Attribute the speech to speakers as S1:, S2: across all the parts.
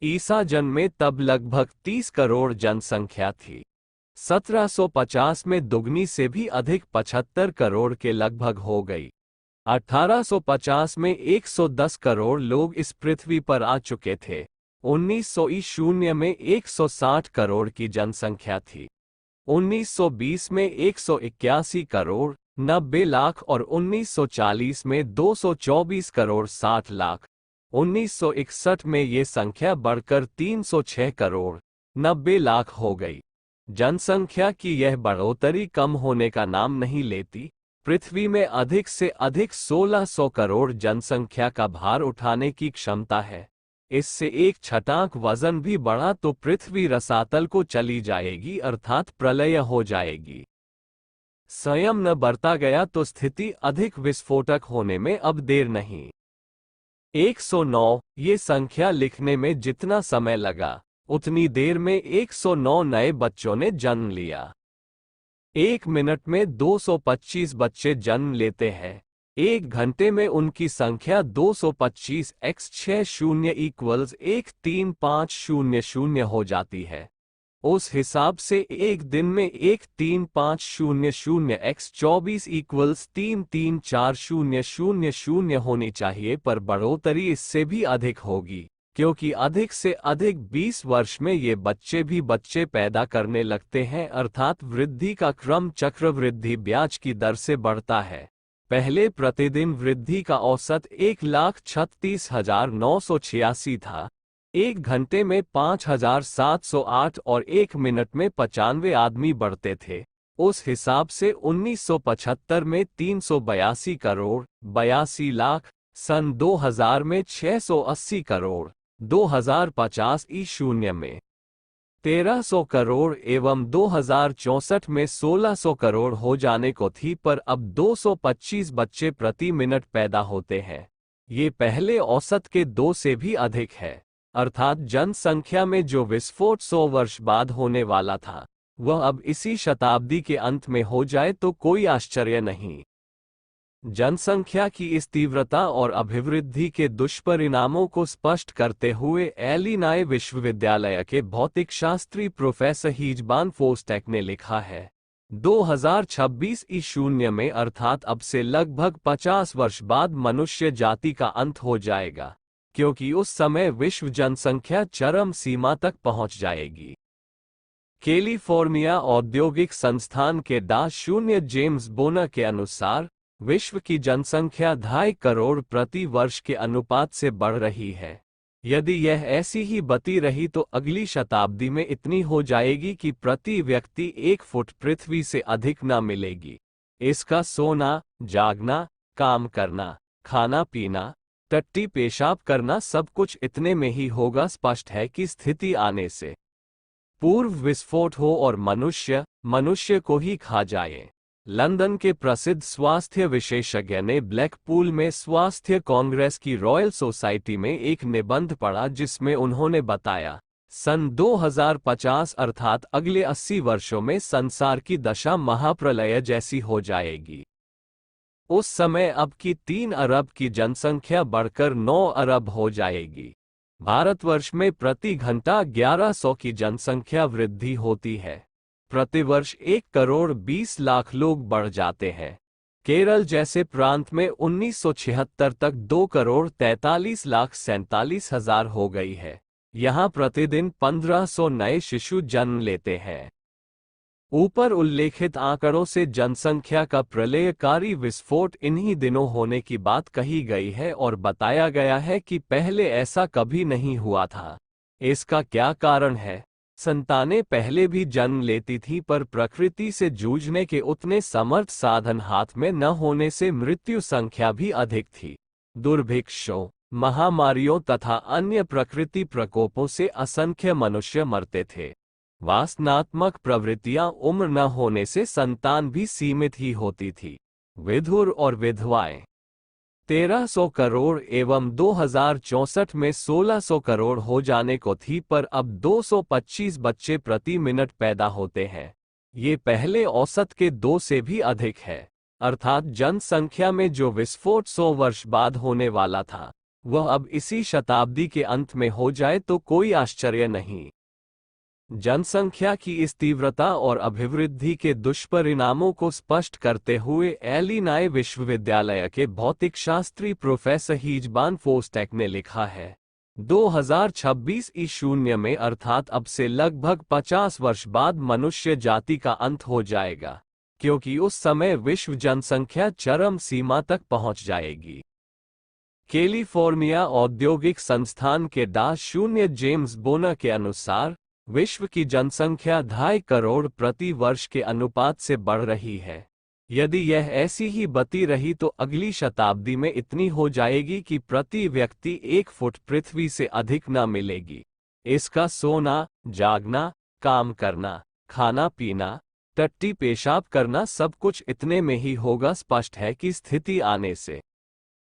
S1: ईसा जन्मे तब लगभग 30 करोड़ जनसंख्या थी। 1750 में दुगनी से भी अधिक 75 करोड़ के लगभग हो गई। 1850 में 110 करोड़ लोग इस पृथ्वी पर आ चुके थे। 1900 ईस्वी में 160 करोड़ की जनसंख्या थी। 1920 में 181 करोड़ 90 लाख और 1940 में 224 करोड़ 60 लाख। 1961 में ये संख्या बढ़कर 306 करोड़ 90 लाख हो गई। जनसंख्या की यह बढ़ोतरी कम होने का नाम नहीं लेती। पृथ्वी में अधिक से अधिक 1600 करोड़ जनसंख्या का भार उठाने की क्षमता है। इससे एक छटाक वजन भी बढ़ा तो पृथ्वी रसातल को चली जाएगी, अर्थात प्रलय हो जाएगी। संयम न बरता गया तो स्थिति अधिक विस्फोटक होने में अब देर नहीं। 109 ये संख्या लिखने में जितना समय लगा, उतनी देर में 109 नए बच्चों ने जन्म लिया। एक मिनट में 225 बच्चे जन्म लेते हैं। एक घंटे में उनकी संख्या 225 x 60 इक्वल्स 13500 हो जाती है। उस हिसाब से एक दिन में 13500 x 24 इक्वल्स 33400 होनी चाहिए, पर बढ़ोतरी इससे भी अधिक होगी, क्योंकि अधिक से अधिक 20 वर्ष में ये बच्चे भी बच्चे पैदा करने लगते हैं, अर्थात वृद्धि का क्रम चक्रवृद्धि ब्याज की दर से बढ़ता है। पहले प्रतिदिन वृद्धि का औसत 1,36,986 था। एक घंटे में 5,708 और एक मिनट में 95 आदमी बढ़ते थे। उस हिसाब से 1975 में 382 करोड़ 82 लाख, सन 2000 में 680 करोड़ 2050 ईशून्य में 1300 करोड़ एवं 2064 में 1600 करोड़ हो जाने को थी, पर अब 225 बच्चे प्रति मिनट पैदा होते हैं। ये पहले औसत के 2 से भी अधिक है, अर्थात जनसंख्या में जो विस्फोट 100 वर्ष बाद होने वाला था, वह अब इसी शताब्दी के अंत में हो जाए तो कोई आश्चर्य नहीं। जनसंख्या की इस तीव्रता और अभिवृद्धि के दुष्परिणामों को स्पष्ट करते हुए इलिनॉय विश्वविद्यालय के भौतिक शास्त्री प्रोफेसर हीजबान फोस्टेक ने लिखा है, 2026 ईशून्य में, अर्थात अब से लगभग 50 वर्ष बाद मनुष्य जाति का अंत हो जाएगा, क्योंकि उस समय विश्व जनसंख्या चरम सीमा तक पहुंच जाएगी। कैलिफोर्निया औद्योगिक संस्थान के डा. जेम्स बोना के अनुसार विश्व की जनसंख्या 2.5 करोड़ प्रति वर्ष के अनुपात से बढ़ रही है। यदि यह ऐसी ही बती रही तो अगली शताब्दी में इतनी हो जाएगी कि प्रति व्यक्ति 1 फुट पृथ्वी से अधिक न मिलेगी। इसका सोना, जागना, काम करना, खाना पीना, टट्टी पेशाब करना सब कुछ इतने में ही होगा। स्पष्ट है कि स्थिति आने से पूर्व विस्फोट हो और मनुष्य को ही खा जाए। लंदन के प्रसिद्ध स्वास्थ्य विशेषज्ञ ने ब्लैकपूल में स्वास्थ्य कांग्रेस की रॉयल सोसाइटी में एक निबंध पढ़ा, जिसमें उन्होंने बताया, सन 2050 अर्थात अगले 80 वर्षों में संसार की दशा महाप्रलय जैसी हो जाएगी। उस समय अब की 3 अरब की जनसंख्या बढ़कर 9 अरब हो जाएगी। भारतवर्ष में प्रति घंटा 1100 की जनसंख्या वृद्धि होती है। प्रतिवर्ष 1 करोड़ 20 लाख लोग बढ़ जाते हैं। केरल जैसे प्रांत में 1976 तक 2 करोड़ 43 लाख 47 हजार हो गई है। यहाँ प्रतिदिन 1500 नए शिशु जन्म लेते हैं। ऊपर उल्लेखित आंकड़ों से जनसंख्या का प्रलयकारी विस्फोट इन्हीं दिनों होने की बात कही गई है और बताया गया है कि पहले ऐसा कभी नहीं हुआ था। इसका क्या कारण है? संतानें पहले भी जन्म लेती थीं, पर प्रकृति से जूझने के उतने समर्थ साधन हाथ में न होने से मृत्यु संख्या भी अधिक थी। दुर्भिक्षों, महामारियों तथा अन्य प्रकृति प्रकोपों से असंख्य मनुष्य मरते थे। वासनात्मक प्रवृत्तियां उम्र न होने से संतान भी सीमित ही होती थी। विधुर और विधवाएं 1300 करोड़ एवं 2064 में 1600 करोड़ हो जाने को थी, पर अब 225 बच्चे प्रति मिनट पैदा होते हैं। ये पहले औसत के 2 से भी अधिक है, अर्थात जनसंख्या में जो विस्फोट 100 वर्ष बाद होने वाला था, वह अब इसी शताब्दी के अंत में हो जाए तो कोई आश्चर्य नहीं। जनसंख्या की इस तीव्रता और अभिवृद्धि के दुष्परिणामों को स्पष्ट करते हुए इलिनॉय विश्वविद्यालय के भौतिकशास्त्री प्रोफेसर हीजबान फोस्टेक ने लिखा है, 2026 ईशून्य में अर्थात अब से लगभग 50 वर्ष बाद मनुष्य जाति का अंत हो जाएगा, क्योंकि उस समय विश्व जनसंख्या चरम सीमा तक पहुंच जाएगी। कैलिफोर्निया औद्योगिक संस्थान के डा. जेम्स बोनर के अनुसार विश्व की जनसंख्या 2.5 करोड़ प्रति वर्ष के अनुपात से बढ़ रही है। यदि यह ऐसी ही बती रही तो अगली शताब्दी में इतनी हो जाएगी कि प्रति व्यक्ति 1 फुट पृथ्वी से अधिक न मिलेगी। इसका सोना, जागना, काम करना, खाना पीना, टट्टी पेशाब करना सब कुछ इतने में ही होगा। स्पष्ट है कि स्थिति आने से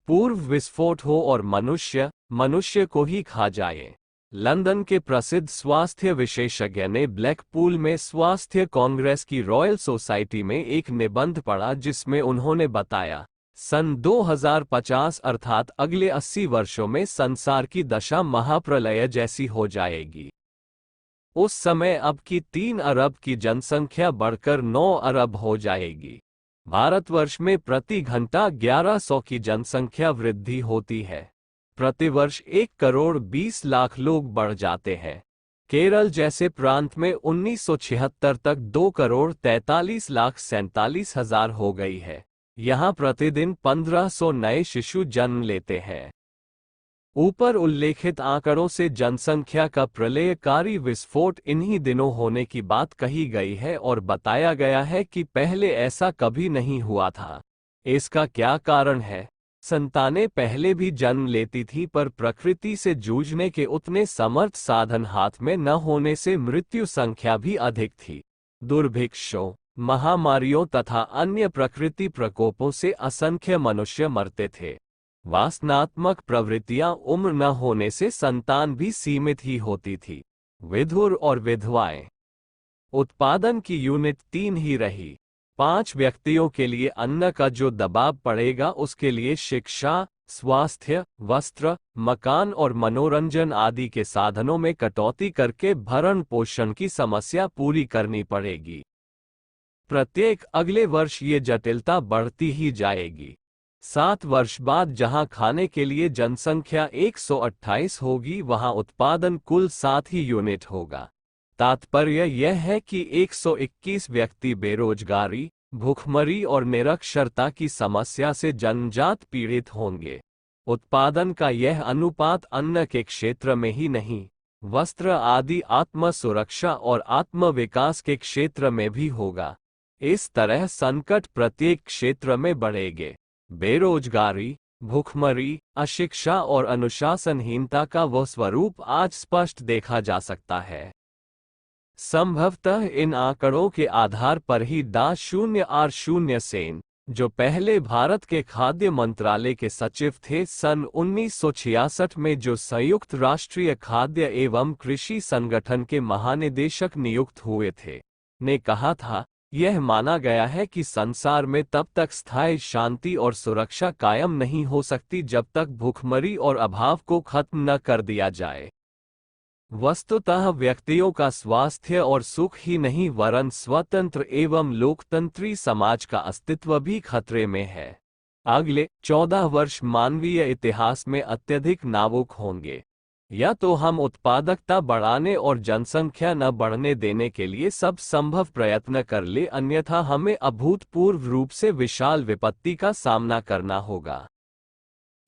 S1: पूर्व विस्फोट हो और मनुष्य को ही खा जाए। लंदन के प्रसिद्ध स्वास्थ्य विशेषज्ञ ने ब्लैकपूल में स्वास्थ्य कांग्रेस की रॉयल सोसाइटी में एक निबंध पढ़ा जिसमें उन्होंने बताया, सन 2050 अर्थात अगले 80 वर्षों में संसार की दशा महाप्रलय जैसी हो जाएगी। उस समय अब की 3 अरब की जनसंख्या बढ़कर 9 अरब हो जाएगी। भारतवर्ष में प्रति घंटा 1100 की जनसंख्या वृद्धि होती है। प्रतिवर्ष 1 करोड़ 20 लाख लोग बढ़ जाते हैं। केरल जैसे प्रांत में 1976 तक 2 करोड़ 43 लाख 47 हजार हो गई है। यहाँ प्रतिदिन 1500 नए शिशु जन्म लेते हैं। ऊपर उल्लेखित आंकड़ों से जनसंख्या का प्रलयकारी विस्फोट इन्हीं दिनों होने की बात कही गई है और बताया गया है कि पहले ऐसा कभी नहीं हुआ था। इसका क्या कारण है? संतानें पहले भी जन्म लेती थीं पर प्रकृति से जूझने के उतने समर्थ साधन हाथ में न होने से मृत्यु संख्या भी अधिक थी। दुर्भिक्षों, महामारियों तथा अन्य प्रकृति प्रकोपों से असंख्य मनुष्य मरते थे। वासनात्मक प्रवृत्तियां उम्र न होने से संतान भी सीमित ही होती थी। विधुर और विधवाएं। उत्पादन की यूनिट 3 ही रही। 5 व्यक्तियों के लिए अन्न का जो दबाव पड़ेगा उसके लिए शिक्षा, स्वास्थ्य, वस्त्र, मकान और मनोरंजन आदि के साधनों में कटौती करके भरण पोषण की समस्या पूरी करनी पड़ेगी। प्रत्येक अगले वर्ष ये जटिलता बढ़ती ही जाएगी। 7 वर्ष बाद जहां खाने के लिए जनसंख्या 128 होगी वहां उत्पादन कुल 7 ही यूनिट होगा। तात्पर्य यह है कि 121 व्यक्ति बेरोजगारी, भूखमरी और निरक्षरता की समस्या से जन्मजात पीड़ित होंगे। उत्पादन का यह अनुपात अन्न के क्षेत्र में ही नहीं, वस्त्र आदि आत्म सुरक्षा और आत्म विकास के क्षेत्र में भी होगा। इस तरह संकट प्रत्येक क्षेत्र में बढ़ेंगे। बेरोजगारी, भूखमरी, अशिक्षा और अनुशासनहीनता का वह स्वरूप आज स्पष्ट देखा जा सकता है। संभवतः इन आंकड़ों के आधार पर ही डा. R. सेन, जो पहले भारत के खाद्य मंत्रालय के सचिव थे, सन 1966 में जो संयुक्त राष्ट्रीय खाद्य एवं कृषि संगठन के महानिदेशक नियुक्त हुए थे, ने कहा था, यह माना गया है कि संसार में तब तक स्थायी शांति और सुरक्षा कायम नहीं हो सकती जब तक भूखमरी और अभाव को खत्म न कर दिया जाए। वस्तुतः व्यक्तियों का स्वास्थ्य और सुख ही नहीं वरन स्वतंत्र एवं लोकतंत्री समाज का अस्तित्व भी खतरे में है। अगले 14 वर्ष मानवीय इतिहास में अत्यधिक नावुक होंगे। या तो हम उत्पादकता बढ़ाने और जनसंख्या न बढ़ने देने के लिए सब संभव प्रयत्न कर ले, अन्यथा हमें अभूतपूर्व रूप से विशाल विपत्ति का सामना करना होगा।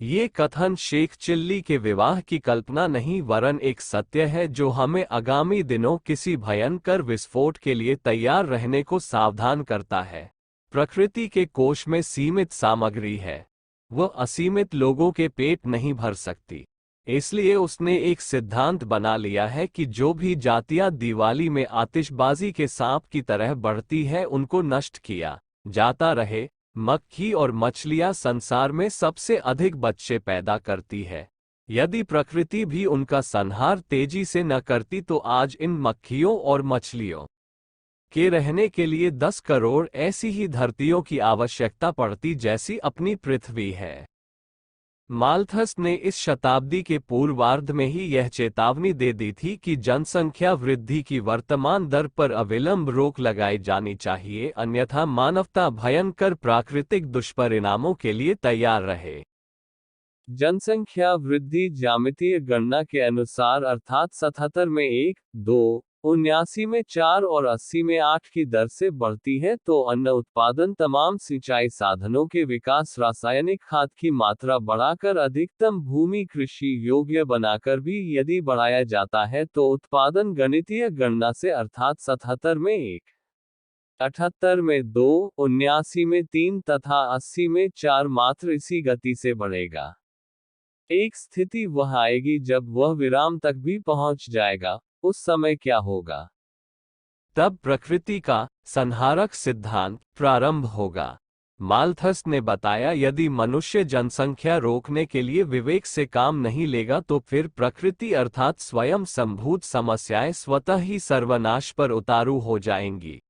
S1: ये कथन शेख चिल्ली के विवाह की कल्पना नहीं वरन एक सत्य है जो हमें आगामी दिनों किसी भयंकर विस्फोट के लिए तैयार रहने को सावधान करता है। प्रकृति के कोष में सीमित सामग्री है, वह असीमित लोगों के पेट नहीं भर सकती। इसलिए उसने एक सिद्धांत बना लिया है कि जो भी जातियां दिवाली में आतिशबाजी के सांप की तरह बढ़ती है उनको नष्ट किया जाता रहे। मक्खी और मछलियां संसार में सबसे अधिक बच्चे पैदा करती है। यदि प्रकृति भी उनका संहार तेजी से न करती तो आज इन मक्खियों और मछलियों के रहने के लिए 10 करोड़ ऐसी ही धरतियों की आवश्यकता पड़ती जैसी अपनी पृथ्वी है। माल्थस ने इस शताब्दी के पूर्वार्ध में ही यह चेतावनी दे दी थी कि जनसंख्या वृद्धि की वर्तमान दर पर अविलंब रोक लगाई जानी चाहिए, अन्यथा मानवता भयंकर प्राकृतिक दुष्परिणामों के लिए तैयार रहे। जनसंख्या वृद्धि ज्यामितीय गणना के अनुसार अर्थात 77 में 1, 2, 79 में 4 और 80 में 8 की दर से बढ़ती है, तो अन्न उत्पादन, तमाम सिंचाई साधनों के विकास, रासायनिक खाद की मात्रा बढ़ाकर अधिकतम भूमि कृषि योग्य बनाकर भी यदि बढ़ाया जाता है तो उत्पादन गणितीय गणना से अर्थात 77 में 1, 78 में 2, 79 में 3 तथा 80 में 4 मात्र इसी गति से बढ़ेगा। एक स्थिति वह आएगी जब वह विराम तक भी पहुंच जाएगा। उस समय क्या होगा? तब प्रकृति का संहारक सिद्धांत प्रारंभ होगा। माल्थस ने बताया, यदि मनुष्य जनसंख्या रोकने के लिए विवेक से काम नहीं लेगा तो फिर प्रकृति अर्थात स्वयं संभूत समस्याएं स्वतः ही सर्वनाश पर उतारू हो जाएंगी।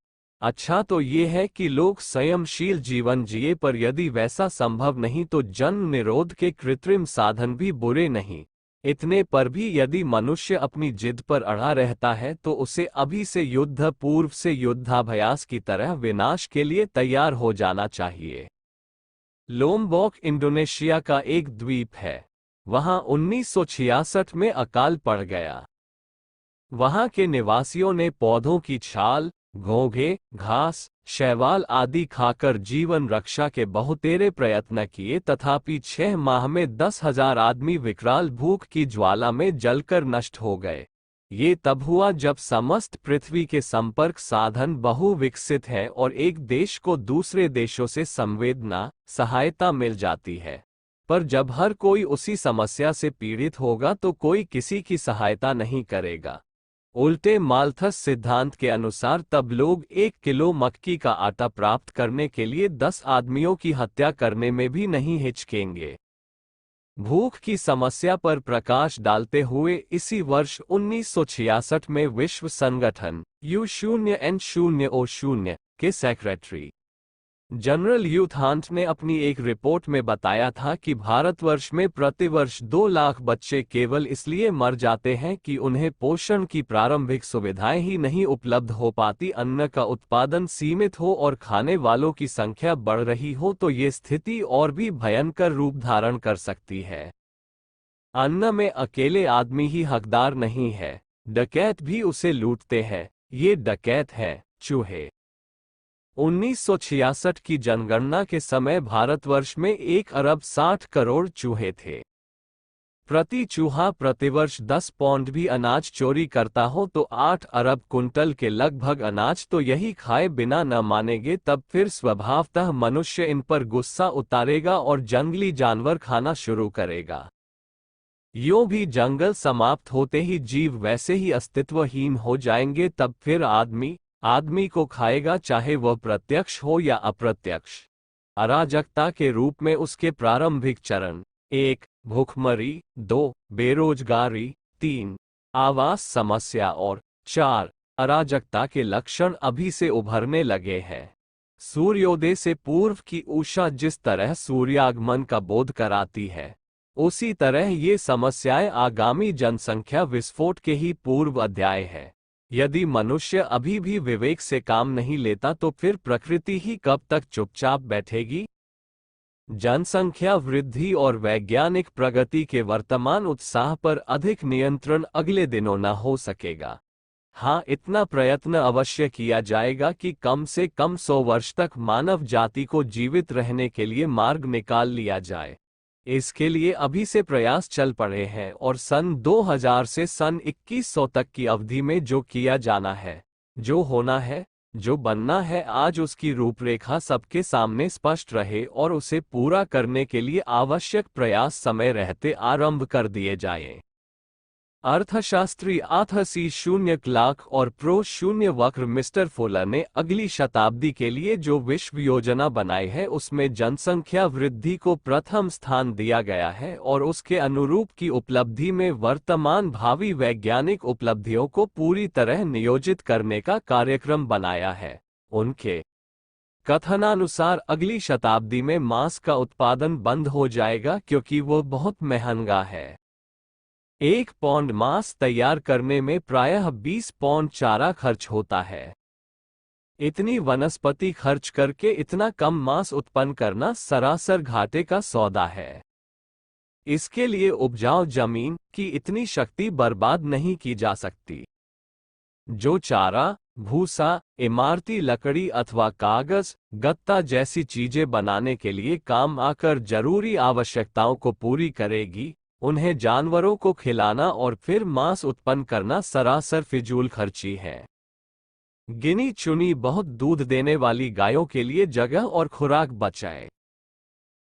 S1: अच्छा तो ये है कि लोग संयमशील जीवन जिए, पर यदि वैसा संभव नहीं तो जन्म निरोध के कृत्रिम साधन भी बुरे नहीं। इतने पर भी यदि मनुष्य अपनी जिद पर अड़ा रहता है तो उसे अभी से युद्ध पूर्व से युद्धाभ्यास की तरह विनाश के लिए तैयार हो जाना चाहिए। लोम्बोक इंडोनेशिया का एक द्वीप है। वहां 1966 में अकाल पड़ गया। वहां के निवासियों ने पौधों की छाल, घोंघे, घास, शैवाल आदि खाकर जीवन रक्षा के बहुतेरे प्रयत्न किए, तथापि 6 माह में 10,000 आदमी विकराल भूख की ज्वाला में जलकर नष्ट हो गए। ये तब हुआ जब समस्त पृथ्वी के संपर्क साधन बहुविकसित हैं और एक देश को दूसरे देशों से संवेदना, सहायता मिल जाती है। पर जब हर कोई उसी समस्या से पीड़ित होगा तो कोई किसी की सहायता नहीं करेगा। उल्टे माल्थस सिद्धांत के अनुसार तब लोग 1 किलो मक्की का आटा प्राप्त करने के लिए 10 आदमियों की हत्या करने में भी नहीं हिचकेंगे। भूख की समस्या पर प्रकाश डालते हुए इसी वर्ष 1966 में विश्व संगठन U0N0O0 के सेक्रेटरी जनरल यूथांट ने अपनी एक रिपोर्ट में बताया था कि भारतवर्ष में प्रतिवर्ष 2 लाख बच्चे केवल इसलिए मर जाते हैं कि उन्हें पोषण की प्रारंभिक सुविधाएं ही नहीं उपलब्ध हो पाती। अन्न का उत्पादन सीमित हो और खाने वालों की संख्या बढ़ रही हो तो ये स्थिति और भी भयंकर रूप धारण कर सकती है। अन्न में अकेले आदमी ही हकदार नहीं है, डकैत भी उसे लूटते हैं। ये डकैत हैं चूहे। 1966 की जनगणना के समय भारतवर्ष में 1 अरब 60 करोड़ चूहे थे। प्रति चूहा प्रतिवर्ष 10 पौंड भी अनाज चोरी करता हो तो 8 अरब कुंटल के लगभग अनाज तो यही खाए बिना न मानेंगे। तब फिर स्वभावतः मनुष्य इन पर गुस्सा उतारेगा और जंगली जानवर खाना शुरू करेगा। यूं भी जंगल समाप्त होते ही जीव वैसे ही अस्तित्वहीन हो जाएंगे। तब फिर आदमी को खाएगा, चाहे वह प्रत्यक्ष हो या अप्रत्यक्ष। अराजकता के रूप में उसके प्रारंभिक चरण 1 भूखमरी, 2 बेरोजगारी, 3 आवास समस्या और 4 अराजकता के लक्षण अभी से उभरने लगे हैं। सूर्योदय से पूर्व की उषा जिस तरह सूर्यागमन का बोध कराती है, उसी तरह ये समस्याएं आगामी जनसंख्या विस्फोट के ही पूर्व अध्याय है। यदि मनुष्य अभी भी विवेक से काम नहीं लेता तो फिर प्रकृति ही कब तक चुपचाप बैठेगी? जनसंख्या वृद्धि और वैज्ञानिक प्रगति के वर्तमान उत्साह पर अधिक नियंत्रण अगले दिनों न हो सकेगा। हाँ, इतना प्रयत्न अवश्य किया जाएगा कि कम से कम 100 वर्ष तक मानव जाति को जीवित रहने के लिए मार्ग निकाल लिया जाए। इसके लिए अभी से प्रयास चल पड़े हैं और सन 2000 से सन 2100 तक की अवधि में जो किया जाना है, जो होना है, जो बनना है, आज उसकी रूपरेखा सबके सामने स्पष्ट रहे और उसे पूरा करने के लिए आवश्यक प्रयास समय रहते आरंभ कर दिए जाएं। अर्थशास्त्री आथसी शून्य क्लार्क और प्रो शून्य वक्र मिस्टर फुलर ने अगली शताब्दी के लिए जो विश्व योजना बनाई है उसमें जनसंख्या वृद्धि को प्रथम स्थान दिया गया है और उसके अनुरूप की उपलब्धि में वर्तमान भावी वैज्ञानिक उपलब्धियों को पूरी तरह नियोजित करने का कार्यक्रम बनाया है। उनके कथनानुसार अगली शताब्दी में मांस का उत्पादन बंद हो जाएगा क्योंकि वो बहुत महंगा है। 1 पौंड मांस तैयार करने में प्रायः 20 पौंड चारा खर्च होता है। इतनी वनस्पति खर्च करके इतना कम मांस उत्पन्न करना सरासर घाटे का सौदा है। इसके लिए उपजाऊ जमीन की इतनी शक्ति बर्बाद नहीं की जा सकती। जो चारा, भूसा, इमारती लकड़ी अथवा कागज, गत्ता जैसी चीजें बनाने के लिए काम आकर जरूरी आवश्यकताओं को पूरी करेगी, उन्हें जानवरों को खिलाना और फिर मांस उत्पन्न करना सरासर फिजूल खर्ची है। गिनी चुनी बहुत दूध देने वाली गायों के लिए जगह और खुराक बचाए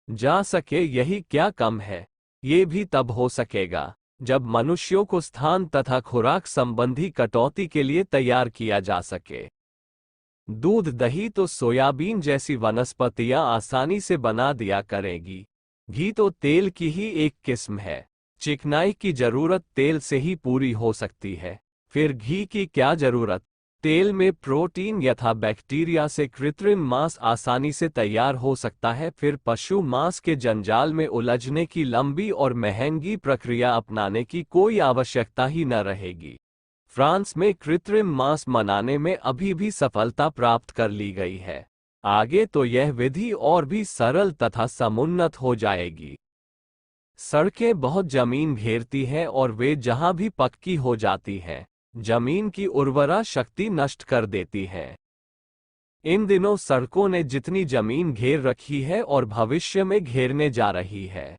S1: जा सके, यही क्या कम है। ये भी तब हो सकेगा जब मनुष्यों को स्थान तथा खुराक संबंधी कटौती के लिए तैयार किया जा सके। दूध दही तो सोयाबीन जैसी वनस्पतियां आसानी से बना दिया करेगी। घी तो तेल की ही एक किस्म है। चिकनाई की जरूरत तेल से ही पूरी हो सकती है, फिर घी की क्या जरूरत। तेल में प्रोटीन यथा बैक्टीरिया से कृत्रिम मांस आसानी से तैयार हो सकता है, फिर पशु मांस के जंजाल में उलझने की लंबी और महंगी प्रक्रिया अपनाने की कोई आवश्यकता ही न रहेगी। फ्रांस में कृत्रिम मांस बनाने में अभी भी सफलता प्राप्त कर ली गई है। आगे तो यह विधि और भी सरल तथा समुन्नत हो जाएगी। सड़कें बहुत जमीन घेरती हैं और वे जहां भी पक्की हो जाती हैं, जमीन की उर्वरा शक्ति नष्ट कर देती है। इन दिनों सड़कों ने जितनी जमीन घेर रखी है और भविष्य में घेरने जा रही है,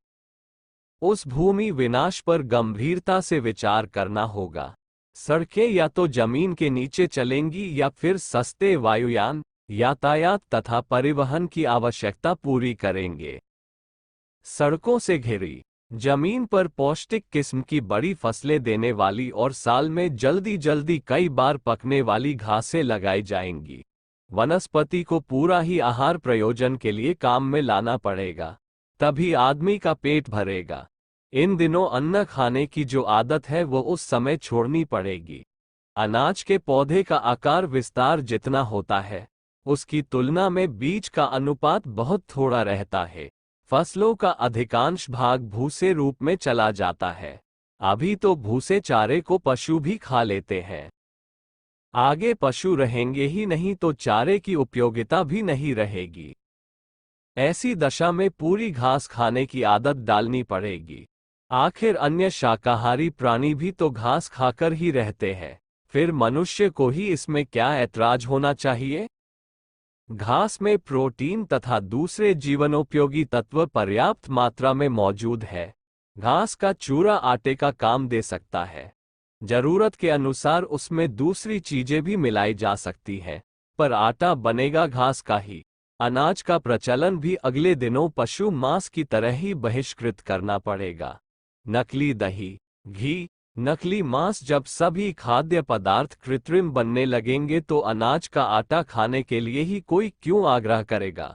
S1: उस भूमि विनाश पर गंभीरता से विचार करना होगा। सड़कें या तो जमीन के नीचे चलेंगी या फिर सस्ते वायुयान, यातायात तथा परिवहन की आवश्यकता पूरी करेंगे। सड़कों से घिरी जमीन पर पौष्टिक किस्म की बड़ी फसलें देने वाली और साल में जल्दी जल्दी कई बार पकने वाली घासें लगाई जाएंगी। वनस्पति को पूरा ही आहार प्रयोजन के लिए काम में लाना पड़ेगा, तभी आदमी का पेट भरेगा। इन दिनों अन्न खाने की जो आदत है वो उस समय छोड़नी पड़ेगी। अनाज के पौधे का आकार विस्तार जितना होता है, उसकी तुलना में बीज का अनुपात बहुत थोड़ा रहता है। फसलों का अधिकांश भाग भूसे रूप में चला जाता है। अभी तो भूसे चारे को पशु भी खा लेते हैं। आगे पशु रहेंगे ही नहीं तो चारे की उपयोगिता भी नहीं रहेगी। ऐसी दशा में पूरी घास खाने की आदत डालनी पड़ेगी। आखिर अन्य शाकाहारी प्राणी भी तो घास खाकर ही रहते हैं, फिर मनुष्य को ही इसमें क्या ऐतराज होना चाहिए। घास में प्रोटीन तथा दूसरे जीवनोपयोगी तत्व पर्याप्त मात्रा में मौजूद है। घास का चूरा आटे का काम दे सकता है। जरूरत के अनुसार उसमें दूसरी चीजें भी मिलाई जा सकती हैं, पर आटा बनेगा घास का ही। अनाज का प्रचलन भी अगले दिनों पशु मांस की तरह ही बहिष्कृत करना पड़ेगा। नकली दही, घी, नकली मांस, जब सभी खाद्य पदार्थ कृत्रिम बनने लगेंगे तो अनाज का आटा खाने के लिए ही कोई क्यों आग्रह करेगा।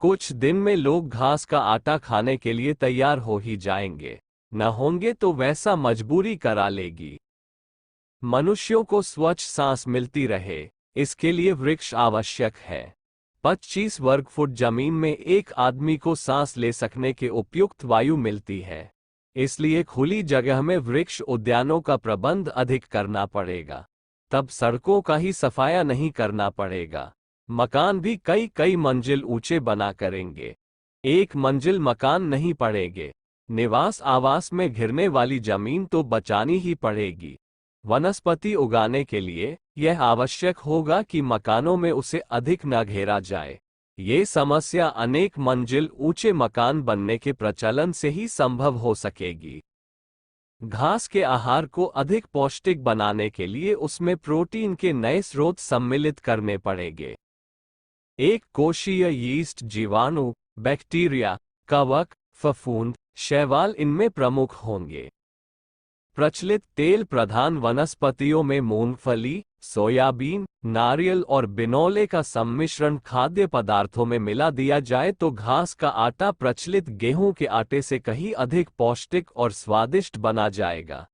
S1: कुछ दिन में लोग घास का आटा खाने के लिए तैयार हो ही जाएंगे, न होंगे तो वैसा मजबूरी करा लेगी। मनुष्यों को स्वच्छ सांस मिलती रहे, इसके लिए वृक्ष आवश्यक है। 25 वर्ग फुट जमीन में एक आदमी को सांस ले सकने के उपयुक्त वायु मिलती है। इसलिए खुली जगह में वृक्ष उद्यानों का प्रबंध अधिक करना पड़ेगा। तब सड़कों का ही सफाया नहीं करना पड़ेगा। मकान भी कई कई मंजिल ऊंचे बना करेंगे, एक मंजिल मकान नहीं पड़ेंगे। निवास आवास में घिरने वाली जमीन तो बचानी ही पड़ेगी। वनस्पति उगाने के लिए यह आवश्यक होगा कि मकानों में उसे अधिक न घेरा जाए। ये समस्या अनेक मंजिल ऊंचे मकान बनने के प्रचलन से ही संभव हो सकेगी। घास के आहार को अधिक पौष्टिक बनाने के लिए उसमें प्रोटीन के नए स्रोत सम्मिलित करने पड़ेंगे। एक कोशीय यीस्ट, जीवाणु, बैक्टीरिया, कवक, फफूंद, शैवाल इनमें प्रमुख होंगे। प्रचलित तेल प्रधान वनस्पतियों में मूंगफली, सोयाबीन, नारियल और बिनौले का सम्मिश्रण खाद्य पदार्थों में मिला दिया जाए तो घास का आटा प्रचलित गेहूं के आटे से कहीं अधिक पौष्टिक और स्वादिष्ट बना जाएगा।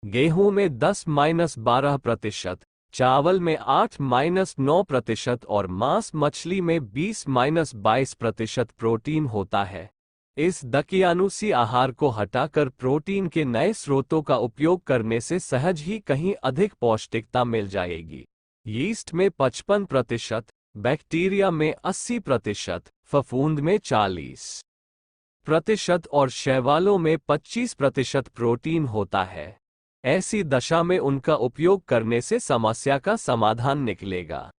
S1: गेहूं में 10-12%, चावल में 8-9% और मांस मछली में 20-22% प्रोटीन होता है। इस दकियानुसी आहार को हटाकर प्रोटीन के नए स्रोतों का उपयोग करने से सहज ही कहीं अधिक पौष्टिकता मिल जाएगी। यीस्ट में 55%, बैक्टीरिया में 80%, फफूंद में 40% और शैवालों में 25% प्रोटीन होता है। ऐसी दशा में उनका उपयोग करने से समस्या का समाधान निकलेगा।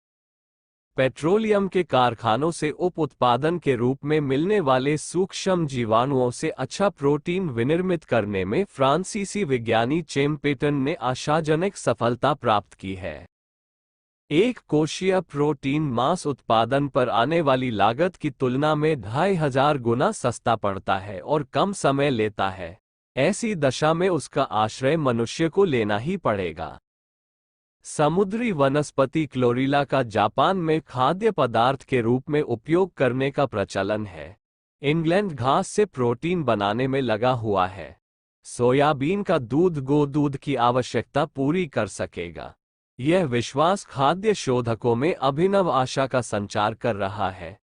S1: पेट्रोलियम के कारखानों से उप उत्पादन के रूप में मिलने वाले सूक्ष्म जीवाणुओं से अच्छा प्रोटीन विनिर्मित करने में फ्रांसीसी विज्ञानी चेम्पेटन ने आशाजनक सफलता प्राप्त की है। एक कोशिया प्रोटीन मांस उत्पादन पर आने वाली लागत की तुलना में 2500 गुना सस्ता पड़ता है और कम समय लेता है। ऐसी दशा में उसका आश्रय मनुष्य को लेना ही पड़ेगा। समुद्री वनस्पति क्लोरेला का जापान में खाद्य पदार्थ के रूप में उपयोग करने का प्रचलन है। इंग्लैंड घास से प्रोटीन बनाने में लगा हुआ है। सोयाबीन का दूध गोदूध की आवश्यकता पूरी कर सकेगा। यह विश्वास खाद्य शोधकों में अभिनव आशा का संचार कर रहा है।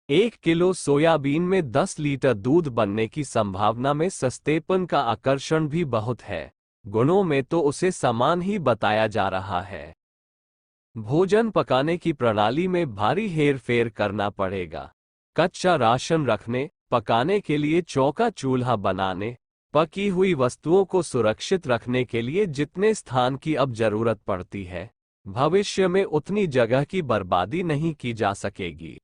S1: 1 किलो सोयाबीन में 10 लीटर दूध बनने की संभावना में सस्तेपन का आकर्षण भी बहुत है। गुणों में तो उसे समान ही बताया जा रहा है। भोजन पकाने की प्रणाली में भारी हेरफेर करना पड़ेगा। कच्चा राशन रखने, पकाने के लिए चौका चूल्हा बनाने, पकी हुई वस्तुओं को सुरक्षित रखने के लिए जितने स्थान की अब जरूरत पड़ती है, भविष्य में उतनी जगह की बर्बादी नहीं की जा सकेगी।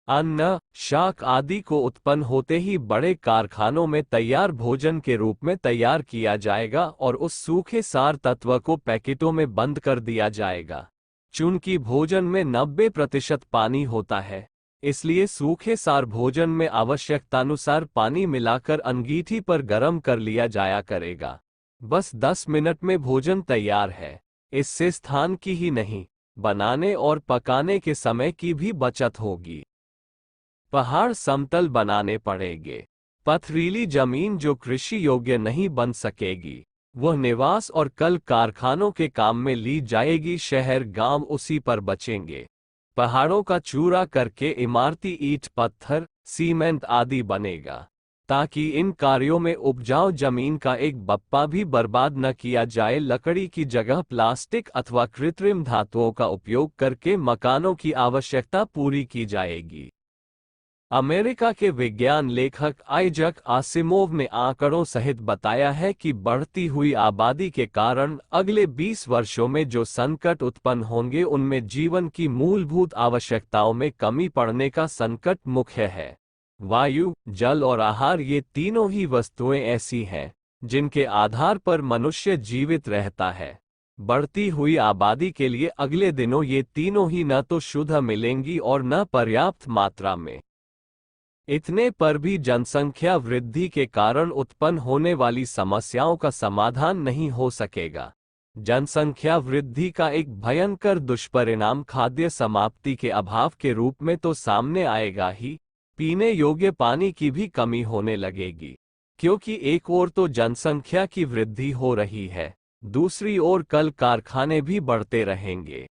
S1: अन्न, शाक आदि को उत्पन्न होते ही बड़े कारखानों में तैयार भोजन के रूप में तैयार किया जाएगा और उस सूखे सार तत्व को पैकेटों में बंद कर दिया जाएगा। चूंकि भोजन में 90% पानी होता है, इसलिए सूखे सार भोजन में आवश्यकतानुसार पानी मिलाकर अंगीठी पर गर्म कर लिया जाया करेगा। बस 10 मिनट में भोजन तैयार है। इससे स्थान की ही नहीं, बनाने और पकाने के समय की भी बचत होगी। पहाड़ समतल बनाने पड़ेंगे। पथरीली जमीन जो कृषि योग्य नहीं बन सकेगी, वह निवास और कल कारखानों के काम में ली जाएगी। शहर गांव उसी पर बचेंगे। पहाड़ों का चूरा करके इमारती ईंट पत्थर सीमेंट आदि बनेगा, ताकि इन कार्यों में उपजाऊ जमीन का एक बप्पा भी बर्बाद न किया जाए। लकड़ी की जगह प्लास्टिक अथवा कृत्रिम धातुओं का उपयोग करके मकानों की आवश्यकता पूरी की जाएगी। अमेरिका के विज्ञान लेखक आइजक आसिमोव ने आंकड़ों सहित बताया है कि बढ़ती हुई आबादी के कारण अगले 20 वर्षों में जो संकट उत्पन्न होंगे, उनमें जीवन की मूलभूत आवश्यकताओं में कमी पड़ने का संकट मुख्य है। वायु, जल और आहार, ये तीनों ही वस्तुएं ऐसी हैं जिनके आधार पर मनुष्य जीवित रहता है। बढ़ती हुई आबादी के लिए अगले दिनों ये तीनों ही न तो शुद्ध मिलेंगी और न पर्याप्त मात्रा में। इतने पर भी जनसंख्या वृद्धि के कारण उत्पन्न होने वाली समस्याओं का समाधान नहीं हो सकेगा। जनसंख्या वृद्धि का एक भयंकर दुष्परिणाम खाद्य समाप्ति के अभाव के रूप में तो सामने आएगा ही, पीने योग्य पानी की भी कमी होने लगेगी। क्योंकि एक ओर तो जनसंख्या की वृद्धि हो रही है, दूसरी ओर कल कारखाने भी बढ़ते रहेंगे।